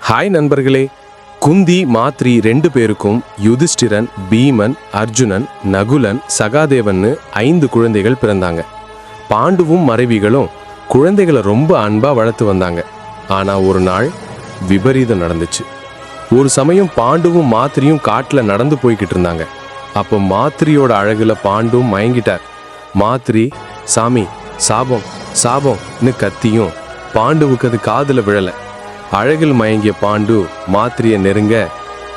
Hi நண்பர்களே, குந்தி மாத்ரி 2 பேருக்கும் யுதிஷ்டிரன், பீமன், அர்ஜுனன், நகுலன், சகாதேவன்னு 5 குழந்தைகள் பிறந்தாங்க. பாண்டுவும் மறைவிகளும் குழந்தைகளை ரொம்ப அன்பா வளர்த்து வந்தாங்க. ஆனா ஒரு நாள் விபரீதம் நடந்துச்சு. ஒரு சமயம் பாண்டுவும் மாத்ரியும் காட்டுல நடந்து போய்கிட்டு இருந்தாங்க. அப்போ மாத்ரியோட அழகுல பாண்டும் மயங்கிட்டார். மாத்ரி, சாமி சாபம் சாபம்னு கத்தியும் பாண்டுவுக்கு அது காதுல விழல. அழகில் மயங்கிய பாண்டு மாத்ரிய நெருங்க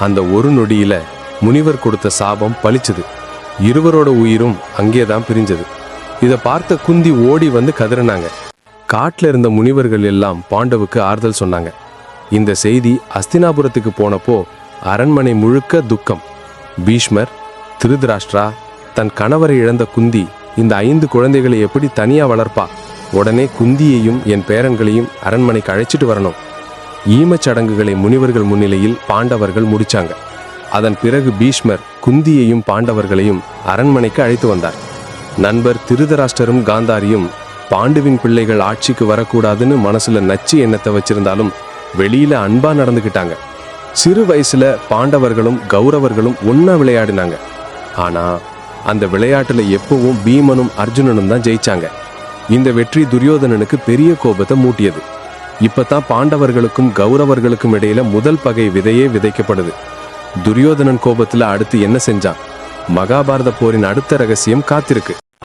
அந்த ஒரு நொடியில முனிவர் கொடுத்த சாபம் பலிச்சது. இருவரோட உயிரும் அங்கேதான் பிரிஞ்சது. இதை பார்த்த குந்தி ஓடி வந்து கதறினாங்க. காட்டுல இருந்த முனிவர்கள் எல்லாம் பாண்டவுக்கு ஆறுதல் சொன்னாங்க. இந்த செய்தி அஸ்தினாபுரத்துக்கு போனப்போ அரண்மனை முழுக்க துக்கம். பீஷ்மர், திருதராஷ்டிரா, தன் கணவரை இழந்த குந்தி இந்த 5 குழந்தைகளை எப்படி தனியா வளர்ப்பா? உடனே குந்தியையும் என் பேரன்களையும் அரண்மனைக்கு அழைச்சிட்டு வரணும். ஈமச்சடங்குகளை முனிவர்கள் முன்னிலையில் பாண்டவர்கள் முடிச்சாங்க. அதன் பிறகு பீஷ்மர் குந்தியையும் பாண்டவர்களையும் அரண்மனைக்கு அழைத்து வந்தார். நண்பர் திருதராஷ்டரும் காந்தாரியும் பாண்டுவின் பிள்ளைகள் ஆட்சிக்கு வரக்கூடாதுன்னு மனசுல நச்சு எண்ணத்தை வச்சிருந்தாலும் வெளியில அன்பா நடந்துக்கிட்டாங்க. சிறு வயசுல பாண்டவர்களும் கௌரவர்களும் ஒன்னா விளையாடினாங்க. ஆனா அந்த விளையாட்டுல எப்பவும் பீமனும் அர்ஜுனனும் தான் ஜெயிச்சாங்க. இந்த வெற்றி துரியோதனனுக்கு பெரிய கோபத்தை மூட்டியது. இப்பதான் பாண்டவர்களுக்கும் கௌரவர்களுக்கும் இடையில முதல் பகை விதையே விதைக்கப்படுது. துரியோதனன் கோபத்துல அடுத்து என்ன செஞ்சான்? மகாபாரத போரின் அடுத்த ரகசியம் காத்திருக்கு.